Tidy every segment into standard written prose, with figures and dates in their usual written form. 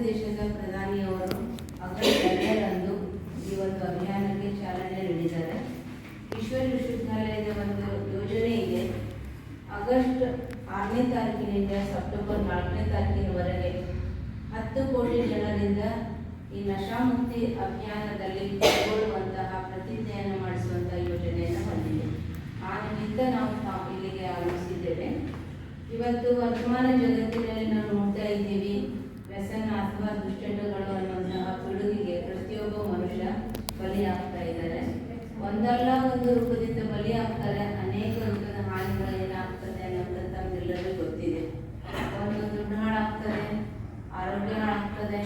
ದೇಶದ ಪ್ರಧಾನಿಯವರು ಆಗಸ್ಟ್ 2ರಂದು ಈ ಒಂದು ಅಭಿಯಾನಕ್ಕೆ ಚಾಲನೆ ನೀಡಿದ್ದಾರೆ. ಈಶ್ವರಿ ವಿಶ್ವವಿದ್ಯಾಲಯದ ಒಂದು ಯೋಜನೆ ಇದೆ. ಆಗಸ್ಟ್ 6ನೇ ತಾರೀಕಿನಿಂದ ಸೆಪ್ಟೆಂಬರ್ 4ನೇ ತಾರೀಕಿನವರೆಗೆ 10 ಕೋಟಿ ಜನರಿಂದ ಈ ನಶಾಮುಕ್ತಿ ಅಭಿಯಾನದಲ್ಲಿ ಪಾಲ್ಗೊಳ್ಳುವಂತಹ ಪ್ರತಿಜ್ಞೆಯನ್ನು ಮಾಡಿಸುವಂತಹ ಯೋಜನೆಯನ್ನು ಹೊಂದಿದೆ. ಆ ನಿಮಿತ್ತ ನಾವು ಇಲ್ಲಿಗೆ ಆಗಮಿಸಿದ್ದೇವೆ. ಇವತ್ತು ವರ್ತಮಾನ ಜಗತ್ತಿನಲ್ಲಿ ನಾವು ನೋಡ್ತಾ ಇದ್ದೀವಿ, ವ್ಯಸನ ಅಥವಾ ದುಶ್ಚಟಗಳು ಅನ್ನುವಂತಹ ಪಿಡುಗಿಗೆ ಪ್ರತಿಯೊಬ್ಬ ಮನುಷ್ಯ ಬಲಿಯಾಗ್ತಾ ಇದ್ದಾರೆ. ಒಂದಲ್ಲ ಒಂದು ರೂಪದಿಂದ ಬಲಿಯಾಗ್ತಾರೆ. ಅನೇಕ ರೂಪದ ಹಾನಿಗಳು ಏನಾಗ್ತದೆ ಅನ್ನೋದು ತಮ್ಮೆಲ್ಲರಿಗೂ ಗೊತ್ತಿದೆ. ಒಂದು ದುಡ್ಡು ಹಾಳಾಗ್ತದೆ, ಆರೋಗ್ಯ ಹಾಳಾಗ್ತದೆ,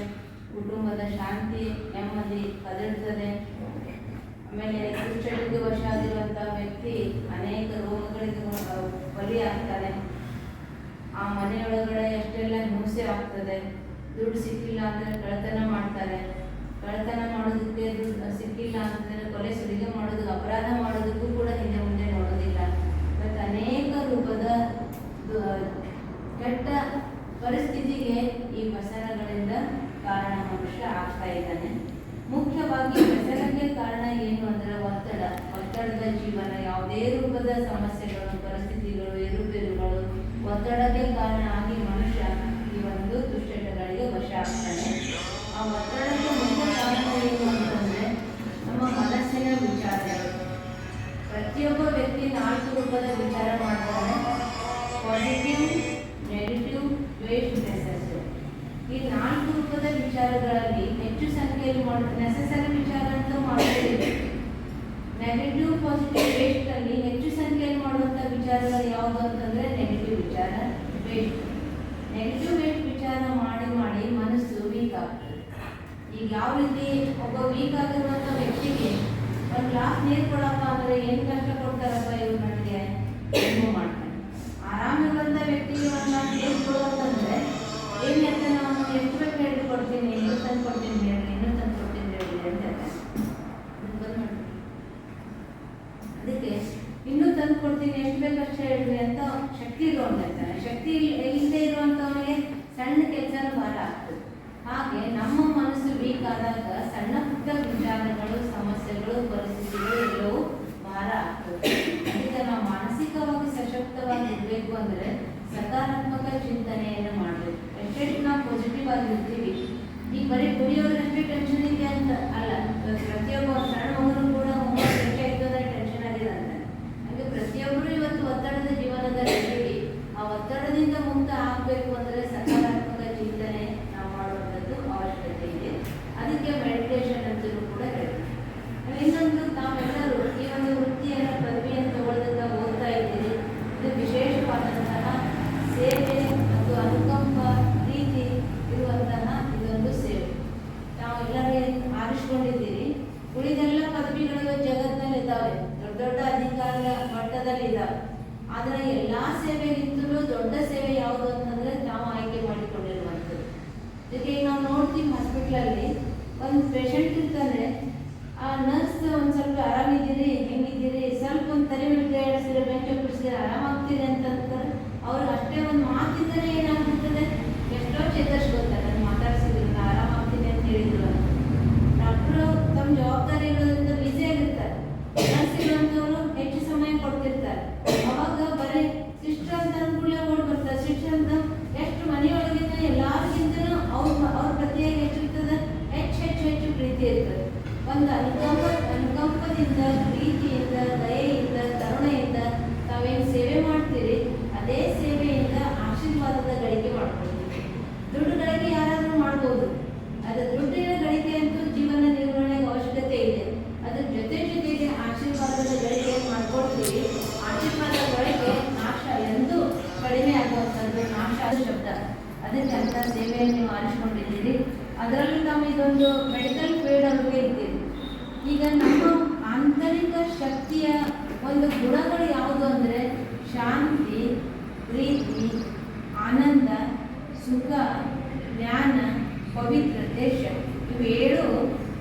ಕುಟುಂಬದ ಶಾಂತಿ ನೆಮ್ಮದಿ ಕದಡ್ತದೆ. ಆಮೇಲೆ ದುಶ್ಚಟಕ್ಕೆ ವಶ ಆಗಿರುವಂತಹ ವ್ಯಕ್ತಿ ಅನೇಕ ರೋಗಗಳಿಗೆ ಬಲಿಯಾಗ್ತಾರೆ. ಆ ಮನೆಯೊಳಗಡೆ ಎಷ್ಟೆಲ್ಲ ಹಿಂಸೆ ಆಗ್ತದೆ. ದುಡ್ಡು ಸಿಕ್ಕಿಲ್ಲ ಅಂದರೆ ಕಳ್ಳತನ ಮಾಡ್ತಾರೆ. ಕಳ್ಳತನ ಮಾಡೋದಕ್ಕೆ ದುಡ್ಡು ಸಿಕ್ಕಿಲ್ಲ ಅಂತಂದರೆ ಕೊಲೆ ಸುಲಿಗೆ ಮಾಡೋದಕ್ಕೆ, ಅಪರಾಧ ಮಾಡೋದಕ್ಕೂ ಕೂಡ ಹಿಂದೆ ಮುಂದೆ ನೋಡೋದಿಲ್ಲ. ಮತ್ತು ಅನೇಕ ರೂಪದ ಕೆಟ್ಟ ಪರಿಸ್ಥಿತಿಗೆ ಈ ವ್ಯಸನಗಳಿಂದ ಕಾರಣ ಮನುಷ್ಯ ಆಗ್ತಾ ಇದ್ದಾನೆ. ಮುಖ್ಯವಾಗಿ ವ್ಯಸನಕ್ಕೆ ಕಾರಣ ಏನು ಅಂದರೆ ಒತ್ತಡದ ಜೀವನ. ಯಾವುದೇ ರೂಪದ ಸಮಸ್ಯೆಗಳು, ಪರಿಸ್ಥಿತಿಗಳು, ಏರುಪೇರುಗಳು ಒತ್ತಡಕ್ಕೆ ಕಾರಣ ಆಗಿ ಮನುಷ್ಯ ಈ ಒಂದು ದುಶ್ಚಟಗಳಿಗೆ ವಶ ಆಗ್ತಾನೆ. ಆ ಒತ್ತಡಕ್ಕೆ ಮುಖ್ಯ ಕಾರಣ ಏನು ಅಂತಂದರೆ ನಮ್ಮ ಮನಸ್ಸಿನ ವಿಚಾರಗಳು. ಪ್ರತಿಯೊಬ್ಬ ವ್ಯಕ್ತಿ 4 ರೂಪದ ವಿಚಾರ ಮಾಡ್ತಾರೆ: ಪಾಸಿಟಿವ್, ನೆಗೆಟಿವ್, ವೇಸ್ಟ್, ನೆಸೆಸರಿ. ಈ 4 ರೂಪದ ವಿಚಾರಗಳಲ್ಲಿ ಹೆಚ್ಚು ಸಂಖ್ಯೆಯಲ್ಲಿ ನೆಸೆಸರಿ ವಿಚಾರ ಅಂತ ಮಾಡೋದಿದೆ. ನೆಗೆಟಿವ್, ಪಾಸಿಟಿವ್, ವೇಸ್ಟ್ ಅಲ್ಲಿ ಹೆಚ್ಚು ಸಂಖ್ಯೆಯಲ್ಲಿ ಮಾಡುವಂಥ ವಿಚಾರಗಳು ಯಾವುದು ಅಂತಂದರೆ ನೆಗೆಟಿವ್ ವಿಚಾರ, ವೇಸ್ಟ್. ನೆಗೆಟಿವ್ ವೇಸ್ಟ್ ವಿಚಾರ ಮಾಡಿ ಮಾಡಿ ಮನಸ್ಸು ವೀಕ್ ಆಗ್ತದೆ. ಈಗ ಯಾವ ರೀತಿ ಒಬ್ಬ ವೀಕ್ ಆಗಿರುವಂಥ ವ್ಯಕ್ತಿಗೆ ಒಂದು ಗ್ಲಾಸ್ ನೀರು ಕೊಡಪ್ಪ ಅಂದರೆ ಏನು ಕಷ್ಟ ಕೊಡ್ತಾರಪ್ಪ ಇವ್ರು ನನಗೆ ರಿಮೂವ್ ಮಾಡ್ತಾರೆ. ಆರಾಮಿರುವಂಥ ವ್ಯಕ್ತಿಗೆ ಒಂದು ಗ್ಲಾಸ್ ನೀರು ಕೊಡುವಂತಂದರೆ ಏನು ಹೇಳ್ತಾನೆ, ನಾನು ಎಷ್ಟು ಬೇಕು ಹೇಳಿ ಕೊಡ್ತೀನಿ, ಇನ್ನೂ ತಂದು ಕೊಡ್ತೀನಿ ಹೇಳಿ, ಇನ್ನೂ ತಂದು ಕೊಡ್ತೀನಿ ಹೇಳಿ ಅಂತ ಹೇಳ್ತಾನೆ. ಅದಕ್ಕೆ ಇನ್ನೂ ತಂದು ಕೊಡ್ತೀನಿ, ಎಷ್ಟು ಬೇಕಷ್ಟು ಹೇಳ್ರಿ ಅಂತ ಶಕ್ತಿ ಇರುವಂತ ಇರ್ತಾನೆ. ಶಕ್ತಿ ಇಲ್ಲದೆ ಇರುವಂಥವನಿಗೆ ಸಣ್ಣ ಕೆಲಸನ ಭಾರ ಆಗ್ತದೆ. ಹಾಗೆ ನಮ್ಮ ಮನಸ್ಸು ವೀಕ್ ಆದಾಗ ಸಣ್ಣ ಪುಟ್ಟ ವಿಚಾರಗಳು, ಸಮಸ್ಯೆಗಳು, ಪರಿಸ್ಥಿತಿಗಳು ಎಲ್ಲವೂ ಭಾರ ಆಗ್ತದೆ. ಅದಕ್ಕೆ ನಾವು ಮಾನಸಿಕವಾಗಿ ಸಶಕ್ತವಾಗಿ ಇರಬೇಕು ಅಂದರೆ ಸಕಾರಾತ್ಮಕ ಚಿಂತನೆಯನ್ನು ಮಾಡಬೇಕು. ಎಷ್ಟೆಷ್ಟು ನಾವು ಪಾಸಿಟಿವ್ ಆಗಿರ್ತೀವಿ. ಈಗ ಬರೀ ಕುಡಿಯೋದ್ರಷ್ಟೇ ಟೆನ್ಷನ್ ಇದೆ ಅಂತ ಅಲ್ಲ, ಪ್ರತಿಯೊಬ್ಬ ಸಣ್ಣ ಮಗನು ಕೂಡ ಟೆನ್ಷನ್ ಆಗಿದೆ ಅಂತ. ಹಾಗೆ ಪ್ರತಿಯೊಬ್ಬರು ಇವತ್ತು ಒತ್ತಡದ ಜೀವನದಲ್ಲಿ ಇದ್ದೀವಿ. ಆ ಒತ್ತಡದಿಂದ ಮುಕ್ತ ಆಗಬೇಕು ಅಂದರೆ ಸಕಾರಾತ್ಮಕ ಚಿಂತನೆ ನಾವು ಮಾಡುವಂಥದ್ದು ಅವಶ್ಯಕತೆ ಇದೆ. ಅದಕ್ಕೆ ಮೆಡಿಟೇಷನ್ ಅಂತಲೂ ಕೂಡ ಹೇಳ್ತೀವಿ. ಇನ್ನೊಂದು, ತಾವೆಲ್ಲರೂ ಈ ಒಂದು ವೃತ್ತಿಯನ್ನು, ಪದವಿಯನ್ನು ತಗೊಳ್ಳೋದಕ್ಕೆ ಓದ್ತಾ ಇದ್ದೀರಿ. ಇದು ವಿಶೇಷವಾದಂತಹ ಸೇವೆ ಮತ್ತು ಅನುಕಂಪ ಪ್ರೀತಿ ಇರುವಂತಹ ಇದೊಂದು ಸೇವೆ. ನಾವು ಎಲ್ಲರೂ ಆರಿಸ್ಕೊಂಡಿದ್ದೀರಿ. ಉಳಿದೆಲ್ಲ ಪದವಿಗಳು ಜಗತ್ತಿನಲ್ಲಿ ಇದ್ದಾವೆ, ದೊಡ್ಡ ದೊಡ್ಡ ಅಧಿಕಾರ ಮಟ್ಟದಲ್ಲಿ ಇದ್ದಾವೆ. ಆದರೆ ಎಲ್ಲ ಸೇವೆಗಿಂತಲೂ ದೊಡ್ಡ ಸೇವೆ ಯಾವುದು ಅಂತಂದರೆ ನಾವು ಆಯ್ಕೆ ಮಾಡಿಕೊಂಡಿರುವಂಥದ್ದು. ಇದಕ್ಕೆ ನಾವು ನೋಡ್ತೀವಿ, ಹಾಸ್ಪಿಟ್ಲಲ್ಲಿ ಒಂದು ಪೇಷಂಟ್ ಇರ್ತಾನೆ, ಆ ನರ್ಸ್ ಒಂದು ಸ್ವಲ್ಪ ಆರಾಮಿದ್ದೀರಿ, ಹೆಂಗಿದ್ದೀರಿ, ಸ್ವಲ್ಪ ಒಂದು ತಲೆ ಮೇಲೆ ಎಡಿಸಿದ್ರೆ, ಬೆಂಚ್ ಬಿಡಿಸಿದ್ರೆ ಆರಾಮಾಗ್ತೀರಿ ಅಂತಂತಾರೆ. ಅವ್ರಿಗೆ ಅಷ್ಟೇ ಒಂದು ಮಾತಿದ್ದರೆ ಏನಾಗ್ಬಿಡ್ತದೆ, ಎಷ್ಟೋ ಚೇತರಿಸ್ಕೊತಾರೆ. ನಾನು ಮಾತಾಡ್ಸಿದ್ರು, ನಾನು ಆರಾಮಾಗ್ತೀನಿ ಅಂತ ಹೇಳಿದ್ರು. ಡಾಕ್ಟ್ರು ತಮ್ಮ ಜವಾಬ್ದಾರಿಗಳಿಂದ ಬ್ಯುಸಿ ಆಗಿರ್ತಾರೆ. ನರ್ಸ್ ಇರುವಂಥವ್ರು ಹೆಚ್ಚು ಸಮಯ ಕೊಡ್ತಿರ್ತಾರೆ. ಅವಾಗ ಬರೀ ಸಿಸ್ಟರ್ ಅಂತ ಅಂದ್ಕೂಡಲೇ ಓಡಿ ಬರ್ತಾರೆ. ಸಿಸ್ಟರ್ ಅಂತ ಎಷ್ಟು ಮನೆಯೊಳಗಿಂದ ಎಲ್ಲರಿಗಿಂತಲೂ ಅವ್ರ ಪ್ರತಿಯಾಗಿ ಹೆಚ್ಚಿರ್ತದೆ, ಹೆಚ್ಚು ಪ್ರೀತಿ ಇರ್ತದೆ. ಒಂದು ಅನುಕಂಪದಿಂದ, ಪ್ರೀತಿಯಿಂದ, ದಯೆಯಿಂದ, ಕರುಣೆಯಿಂದ ತಾವೇನು ಸೇವೆ ಮಾಡ್ತೀರಿ, ಅದೇ ಸೇವೆಯಿಂದ ಆಶೀರ್ವಾದದ ಗಳಿಕೆ ಮಾಡ್ಕೊಳ್ತೀವಿ. ದುಡ್ಡು ಗಳಿಕೆ ಯಾರಾದರೂ ಮಾಡ್ಬೋದು. ಅದು ದುಡ್ಡಿನ ಗಳಿಕೆ ಅಂತೂ ಜೀವನ ನಿರ್ವಹಣೆಗೆ ಅವಶ್ಯಕತೆ ಇದೆ. ಅದ್ರ ಜೊತೆಗೆ ಆಶೀರ್ವಾದದ ಗಳಿಕೆ ಮಾಡ್ಕೊಳ್ತೀವಿ. ಆಶೀರ್ವಾದ ಗಳಿಕೆ ನಾಶ ಎಂದೂ ಕಡಿಮೆ ಆಗುವಂಥದ್ದು, ನಾಶ ಆದ ಶಬ್ದ. ಅದಕ್ಕೆ ಅಂತ ಸೇವೆಯನ್ನು ನೀವು ಆರಿಸ್ಕೊಂಡಿದ್ದೀರಿ. ಅದರಲ್ಲೂ ನಾವು ಇದೊಂದು ಮೆಡಿಕಲ್ ಫೀಲ್ಡ್ ಅವ್ರಿಗೆ ಇದ್ದೀವಿ. ಈಗ ನಮ್ಮ ಆಂತರಿಕ ಶಕ್ತಿಯ ಒಂದು ಗುಣಗಳು ಯಾವುದು ಅಂದರೆ ಶಾಂತಿ, ಪ್ರೀತಿ, ಆನಂದ, ಸುಖ, ಜ್ಞಾನ, ಪವಿತ್ರತೆ, ಶಕ್ತಿ. ಇವು 7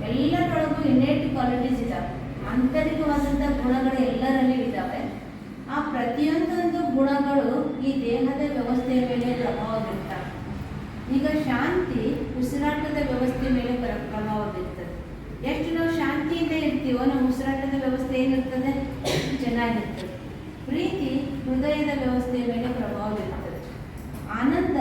ಎಲ್ಲರೊಳಗೂ ಇನ್ನೇಟ್ ಕ್ವಾಲಿಟೀಸ್ ಇದ್ದಾವೆ. ಆಂತರಿಕವಾದಂಥ ಗುಣಗಳು ಎಲ್ಲರಲ್ಲಿ ಇದ್ದಾವೆ. ಆ ಪ್ರತಿಯೊಂದೊಂದು ಗುಣಗಳು ಈ ದೇಹದ ವ್ಯವಸ್ಥೆಯ ಮೇಲೆ ಪ್ರಭಾವ ಬೀರ್ತವೆ. ಈಗ ಶಾಂತಿ ಶಾಂತಿ ಉಸಿರಾಟದ ವ್ಯವಸ್ಥೆ ಮೇಲೆ ಪ್ರಭಾವ ಬೀರ್ತದೆ. ಎಷ್ಟು ನಾವು ಶಾಂತಿಯಿಂದ ಇರ್ತೀವೋ ನಮ್ಮ ಉಸಿರಾಟದ ವ್ಯವಸ್ಥೆ ಏನಿರ್ತದೆ, ಚೆನ್ನಾಗಿರ್ತದೆ. ಪ್ರೀತಿ ಹೃದಯದ ವ್ಯವಸ್ಥೆಯ ಮೇಲೆ ಪ್ರಭಾವ ಬೀರ್ತದೆ. ಆನಂದ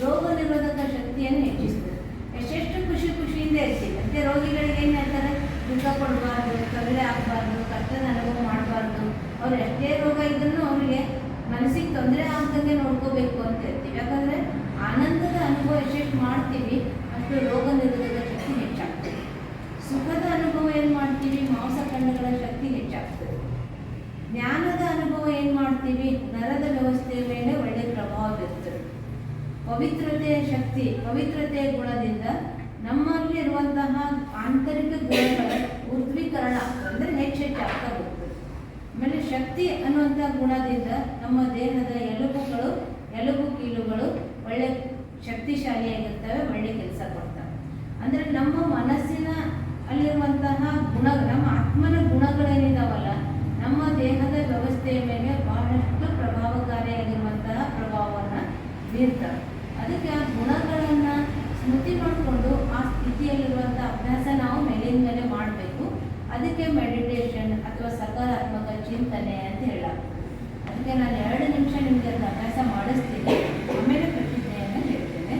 ರೋಗ ನಿರೋಧಕ ಶಕ್ತಿಯನ್ನು ಹೆಚ್ಚಿಸ್ತದೆ. ಎಷ್ಟೆಷ್ಟು ಖುಷಿಯಿಂದ ಇರ್ತೀವಿ. ಮತ್ತೆ ರೋಗಿಗಳಿಗೆ ಏನು ಹೇಳ್ತಾರೆ, ದುಃಖ ಕೊಡಬಾರ್ದು, ತೊಂದರೆ ಆಗಬಾರ್ದು, ಕಷ್ಟದ ಅನುಭವ ಮಾಡಬಾರ್ದು. ಅವ್ರು ಎಷ್ಟೇ ರೋಗ ಇದ್ರೂ ಅವರಿಗೆ ಮನಸ್ಸಿಗೆ ತೊಂದರೆ ಆಗ್ದಂಗೆ ನೋಡ್ಕೋಬೇಕು ಅಂತ ಹೇಳ್ತೀವಿ. ಯಾಕಂದರೆ ಆನಂದದ ಅನುಭವ ಎಷ್ಟೆಷ್ಟು ಮಾಡ್ತೀವಿ ಅಷ್ಟು ರೋಗ ನಿರೋಧಕ ಶಕ್ತಿ ಹೆಚ್ಚಾಗ್ತದೆ. ಸುಖದ ಅನುಭವ ಏನು ಮಾಡ್ತೀವಿ, ಮಾಂಸಖಂಡಗಳ ಶಕ್ತಿ ಹೆಚ್ಚಾಗ್ತದೆ. ಜ್ಞಾನದ ಅನುಭವ ಏನು ಮಾಡ್ತೀವಿ, ನರದ ವ್ಯವಸ್ಥೆಯ ಮೇಲೆ ಒಳ್ಳೆ ಪ್ರಭಾವ ಬೀರ್ತದೆ. ಪವಿತ್ರತೆಯ ಶಕ್ತಿ, ಪವಿತ್ರತೆಯ ಗುಣದಿಂದ ನಮ್ಮಲ್ಲಿರುವಂತಹ ಆಂತರಿಕ ಗುಣಗಳ ಊರ್ಧ್ವೀಕರಣ ಆಗ್ತದೆ, ಅಂದರೆ ಹೆಚ್ಚಾಗ್ತಾ ಹೋಗ್ತದೆ. ಆಮೇಲೆ ಶಕ್ತಿ ಅನ್ನುವಂಥ ಗುಣದಿಂದ ನಮ್ಮ ದೇಹದ ಎಲುಬು ಕೀಲುಗಳು ಒಳ್ಳೆ ಶಕ್ತಿಶಾಲಿಯಾಗಿರ್ತವೆ, ಒಳ್ಳೆ ಕೆಲಸ ಕೊಡ್ತವೆ. ಅಂದರೆ ನಮ್ಮ ಮನಸ್ಸಿನ ಅಲ್ಲಿರುವಂತಹ ಗುಣ, ನಮ್ಮ ಆತ್ಮನ ಗುಣಗಳೇನಿದಾವಲ್ಲ, ನಮ್ಮ ದೇಹದ ವ್ಯವಸ್ಥೆಯ ಮೇಲೆ ಬಹಳಷ್ಟು ಪ್ರಭಾವಕಾರಿಯಾಗಿರುವಂತಹ ಪ್ರಭಾವವನ್ನು ಬೀರ್ತವೆ. ಅದಕ್ಕೆ ಆ ಗುಣಗಳನ್ನು ಸ್ಮೃತಿ ಮಾಡಿಕೊಂಡು ಆ ಸ್ಥಿತಿಯಲ್ಲಿರುವಂಥ ಅಭ್ಯಾಸ ನಾವು ಮೇಲಿನ ಮೇಲೆ ಮಾಡಬೇಕು. ಅದಕ್ಕೆ ಮೆಡಿಟೇಷನ್ ಅಥವಾ ಸಕಾರಾತ್ಮಕ ಚಿಂತನೆ ಅಂತ ಹೇಳಾಗ್ತದೆ. ಅದಕ್ಕೆ ನಾನು 2 ನಿಮಿಷ ನಿಮಗೆ ಅದನ್ನ ಅಭ್ಯಾಸ ಮಾಡಿಸ್ತೀನಿ, ಆಮೇಲೆ ಪ್ರತಿಜ್ಞೆಯನ್ನು ಹೇಳ್ತೇನೆ.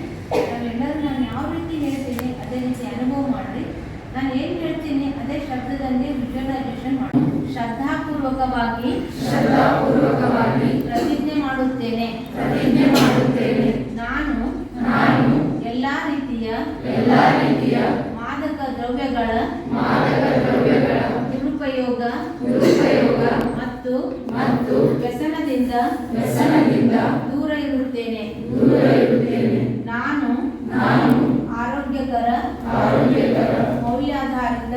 ನಾವೆಲ್ಲರೂ ನಾನು ಯಾವ ರೀತಿ ಹೇಳ್ತೀನಿ ಅದೇ ರೀತಿ ಅನುಭವ ಮಾಡಿರಿ. ನಾನು ಏನು ಹೇಳ್ತೀನಿ ಅದೇ ಶಬ್ದದಲ್ಲಿ ವಿಜುವಲೈಸೇಷನ್ ಮಾಡಿ ಶ್ರದ್ಧಾಪೂರ್ವಕವಾಗಿ ಪ್ರತಿಜ್ಞೆ ಮಾಡುತ್ತೇನೆ. ನಾನು ಎಲ್ಲಾ ರೀತಿಯ ಮಾದಕ ದ್ರವ್ಯಗಳ ದುರುಪಯೋಗ ಮತ್ತು ವ್ಯಸನದಿಂದ ದೂರ ಇರುತ್ತೇನೆ. ನಾನು ಆರೋಗ್ಯಕರ ಮೌಲ್ಯಾಧಾರಿತ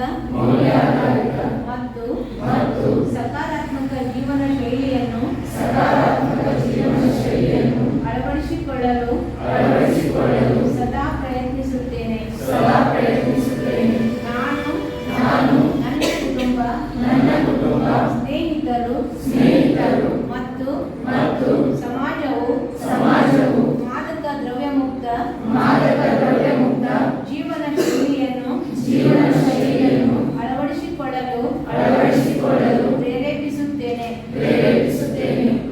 ಮತ್ತು ಸಕಾರಾತ್ಮಕ ಜೀವನ ಶೈಲಿಯನ್ನು ಅಳವಡಿಸಿಕೊಳ್ಳಲು ಸದಾ ಪ್ರಯತ್ನಿಸುತ್ತೇನೆ. ನಾನು ನನ್ನ ಕುಟುಂಬ ಸ್ನೇಹಿತರು ಮತ್ತು ಸಮಾಜವು ಮಾದಕ ದ್ರವ್ಯ ಮುಕ್ತ ಜೀವನ ಶೈಲಿಯನ್ನು ಅಳವಡಿಸಿಕೊಳ್ಳಲು ಪ್ರೇರೇಪಿಸುತ್ತೇನೆ.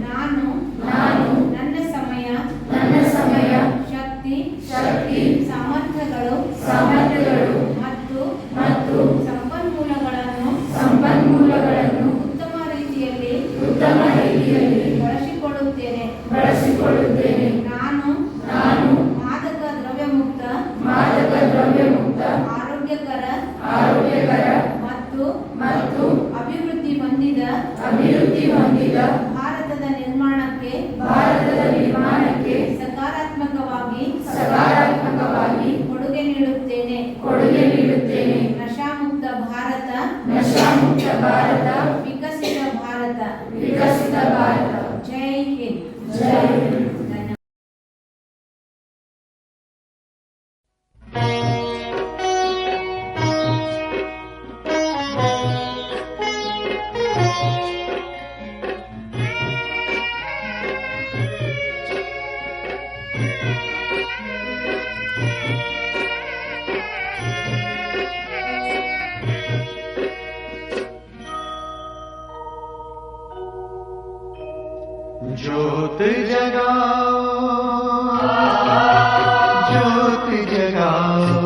ನಾನು ನನ್ನ ಸಮಯ ಶಕ್ತಿ ಸಾಮರ್ಥ್ಯಗಳು ಮತ್ತು ಸಂಪನ್ಮೂಲಗಳನ್ನು ಉತ್ತಮ ರೀತಿಯಲ್ಲಿ ಬಳಸಿಕೊಳ್ಳುತ್ತೇನೆ. ನಾನು ಮಾದಕ ದ್ರವ್ಯ ಮುಕ್ತ ಆರೋಗ್ಯಕರ ಮತ್ತು ಅಭಿವೃದ್ಧಿ ಹೊಂದಿದ ಭಾರತದ ನಿರ್ಮಾಣಕ್ಕೆ ಸಕಾರಾತ್ಮಕವಾಗಿ ಕೊಡುಗೆ ನೀಡುತ್ತೇನೆ. ನಶಾಮುಕ್ತ ಭಾರತ ವಿಕಸಿತ ಭಾರತ. ಜೈ ಹಿಂದ್. ज्योत जगाओ, ज्योत जगाओ,